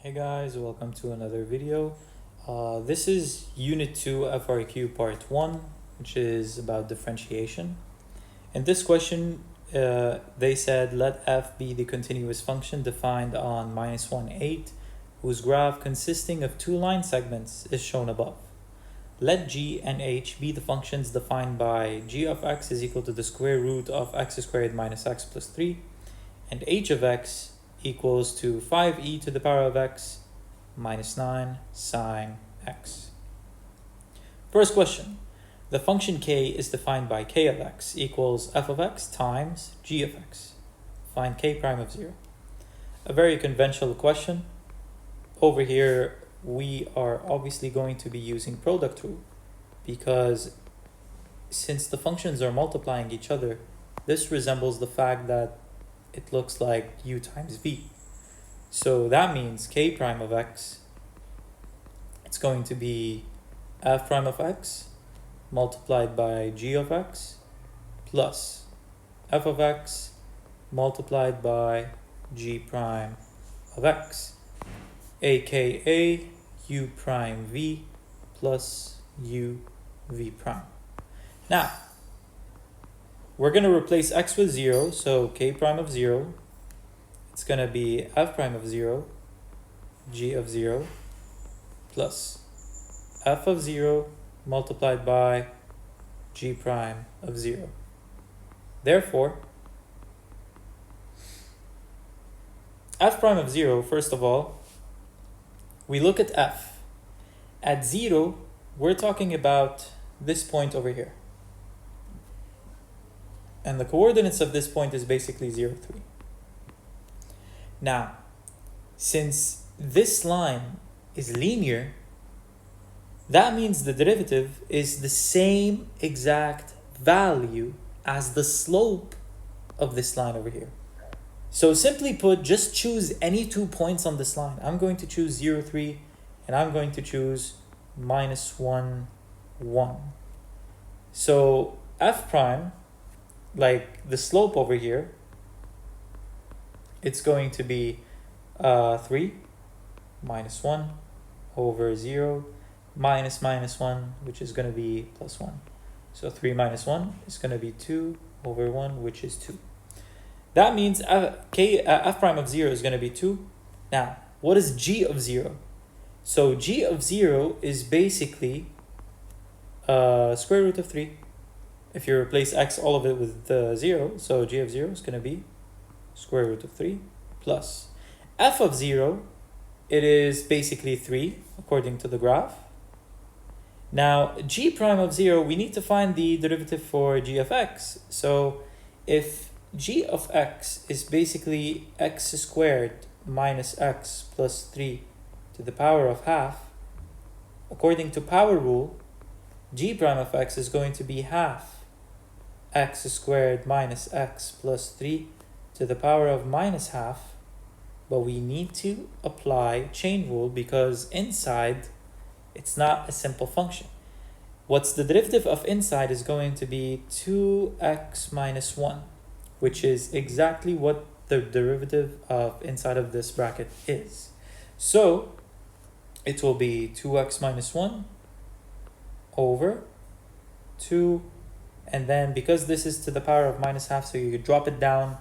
Hey guys, welcome to another video. This is Unit 2 FRQ Part 1, which is about differentiation. In this question, they said let f be the continuous function defined on -1, 8, whose graph consisting of two line segments is shown above. Let g and h be the functions defined by g of x is equal to the square root of x squared minus x plus 3, and h of x equals to 5e to the power of x minus 9 sine x. First question. The function k is defined by k of x equals f of x times g of x. Find k prime of 0. A very conventional question. Over here, we are obviously going to be using product rule because since the functions are multiplying each other, this resembles the fact that it looks like u times v. So that means k prime of x, it's going to be f prime of x multiplied by g of x plus f of x multiplied by g prime of x, aka u prime v plus u v prime. Now, we're going to replace x with 0, so k prime of 0, it's going to be f prime of 0, g of 0, plus f of 0 multiplied by g prime of 0. Therefore, f prime of 0, first of all, we look at f. At 0, we're talking about this point over here. And the coordinates of this point is basically 0, 3. Now, since this line is linear, that means the derivative is the same exact value as the slope of this line over here. So simply put, just choose any 2 points on this line. I'm going to choose 0, 3, and I'm going to choose -1, 1. So f prime, like the slope over here, it's going to be 3 minus 1 over 0 minus 1, which is going to be plus 1. So 3 minus 1 is going to be 2 over 1, which is 2. That means f prime of 0 is going to be 2. Now, what is g of 0? So g of 0 is basically square root of 3. If you replace x, all of it with 0, so g of 0 is going to be square root of 3 plus f of 0, it is basically 3 according to the graph. Now, g prime of 0, we need to find the derivative for g of x. So if g of x is basically x squared minus x plus 3 to the power of half, according to power rule, g prime of x is going to be half x squared minus x plus 3 to the power of minus half, but we need to apply chain rule because inside it's not a simple function. What's the derivative of inside is going to be 2x minus 1, which is exactly what the derivative of inside of this bracket is. So it will be 2x minus 1 over 2, and then because this is to the power of minus half, so you drop it down,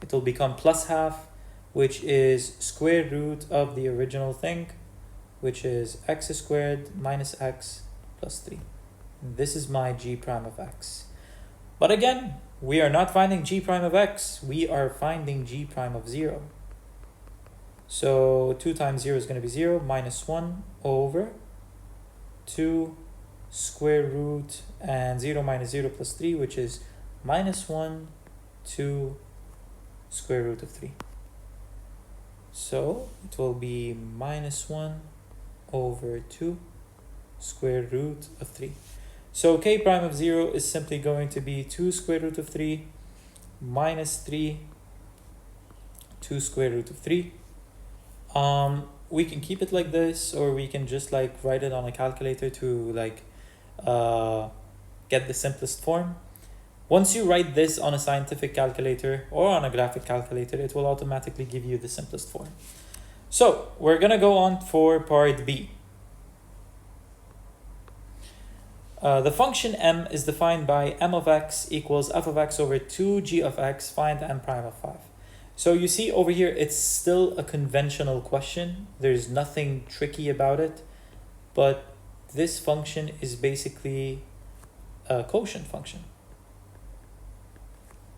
it will become plus half, which is square root of the original thing, which is x squared minus x plus 3. And this is my g prime of x. But again, we are not finding g prime of x, we are finding g prime of 0. So 2 times 0 is going to be 0, minus 1 over 2 square root and 0 minus 0 plus 3, which is minus 1, 2 square root of 3. So it will be minus 1 over 2 square root of 3. So k prime of 0 is simply going to be 2 square root of 3 minus 3, 2 square root of 3. We can keep it like this, or we can just like write it on a calculator to like get the simplest form. Once you write this on a scientific calculator or on a graphic calculator, it will automatically give you the simplest form. So we're gonna go on for part B. The function m is defined by m of x equals f of x over 2g of x, find m prime of 5. So you see over here, it's still a conventional question. There's nothing tricky about it, but this function is basically a quotient function.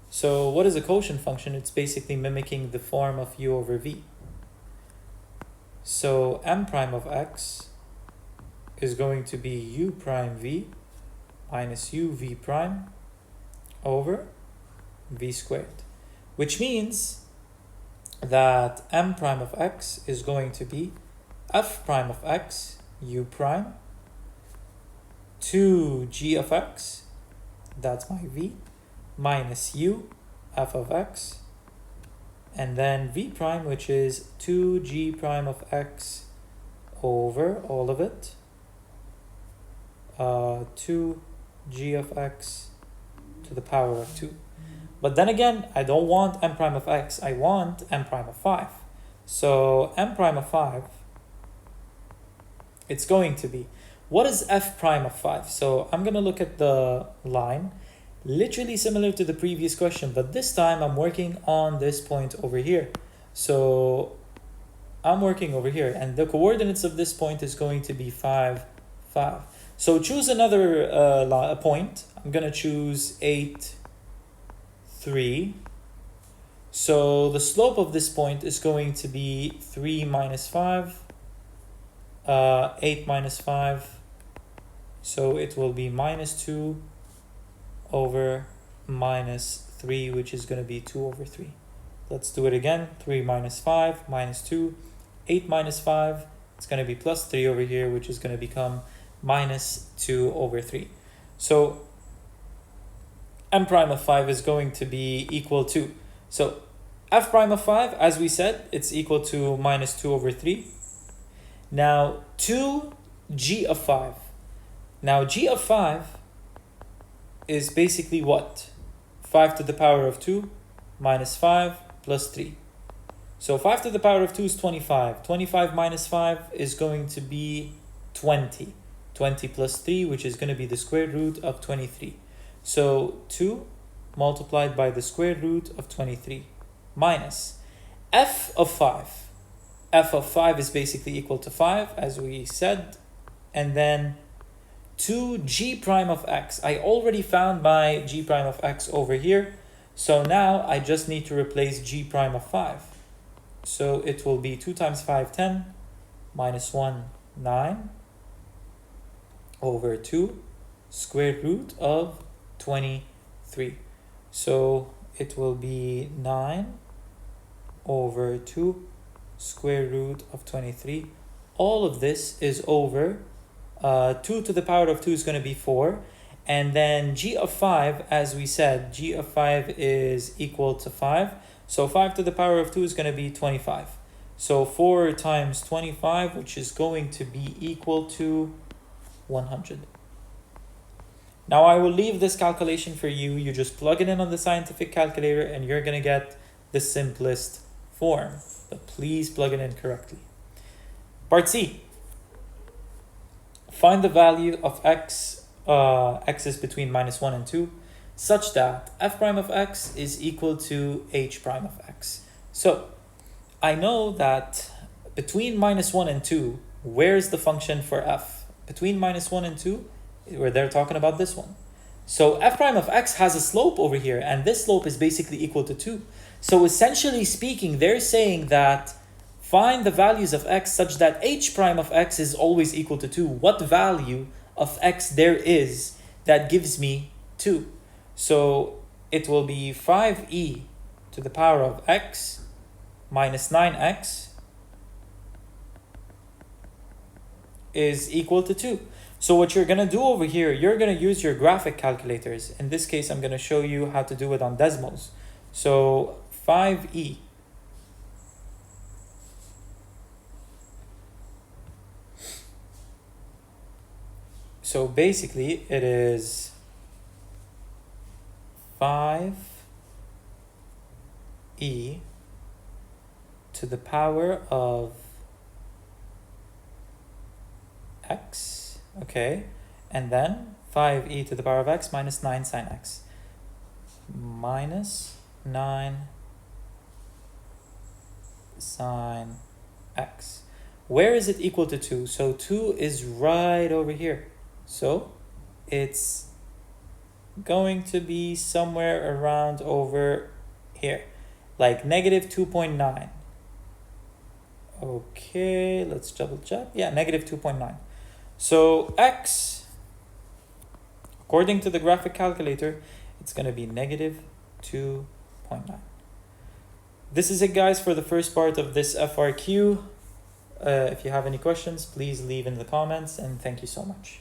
So what is a quotient function? It's basically mimicking the form of u over v. So m prime of x is going to be u prime v minus u v prime over v squared, which means that m prime of x is going to be f prime of x u prime 2g of x, that's my v, minus u f of x, and then v prime, which is 2g prime of x over all of it, 2g of x to the power of 2. But then again, I don't want m prime of x, I want m prime of 5. So m prime of 5, it's going to be, what is f prime of 5? So I'm going to look at the line, literally similar to the previous question, but this time I'm working on this point over here. So I'm working over here, and the coordinates of this point is going to be 5, 5. So choose another point. I'm going to choose 8, 3. So the slope of this point is going to be 3 minus 5, 8 minus 5. So it will be minus 2 over minus 3, which is going to be 2 over 3. Let's do it again. 3 minus 5 minus 2, 8 minus 5. It's going to be plus 3 over here, which is going to become minus 2 over 3. So m prime of 5 is going to be equal to, so f prime of 5, as we said, it's equal to minus 2 over 3. Now 2g of 5. Now g of 5 is basically what? 5 to the power of 2 minus 5 plus 3. So 5 to the power of 2 is 25. 25 minus 5 is going to be 20. 20 plus 3, which is going to be the square root of 23. So 2 multiplied by the square root of 23 minus f of 5. F of 5 is basically equal to 5, as we said. And then 2g prime of x. I already found my g prime of x over here. So now I just need to replace g prime of 5. So it will be 2 times 5, 10, minus 1, 9, over 2, square root of 23. So it will be 9 over 2, square root of 23. All of this is over 2 to the power of 2 is going to be 4. And then g of 5, as we said, g of 5 is equal to 5. So 5 to the power of 2 is going to be 25. So 4 times 25, which is going to be equal to 100. Now I will leave this calculation for you. You just plug it in on the scientific calculator and you're going to get the simplest form. But please plug it in correctly. Part C. Find the value of x, x is between minus 1 and 2, such that f prime of x is equal to h prime of x. So I know that between minus 1 and 2, where's the function for f? Between minus 1 and 2, where they're talking about this one. So f prime of x has a slope over here, and this slope is basically equal to 2. So essentially speaking, they're saying that find the values of x such that h prime of x is always equal to 2. What value of x there is that gives me 2? So it will be 5e to the power of x minus 9x is equal to 2. So what you're going to do over here, you're going to use your graphic calculators. In this case, I'm going to show you how to do it on Desmos. So 5e so basically it is 5e to the power of x, okay, and then 5e to the power of x minus 9 sine x. Minus 9 sine x. Where is it equal to 2? So 2 is right over here. So it's going to be somewhere around over here, like negative 2.9. Okay, let's double check. Yeah, negative 2.9. So x, according to the graphic calculator, it's going to be negative 2.9. This is it, guys, for the first part of this FRQ. If you have any questions, please leave in the comments, and thank you so much.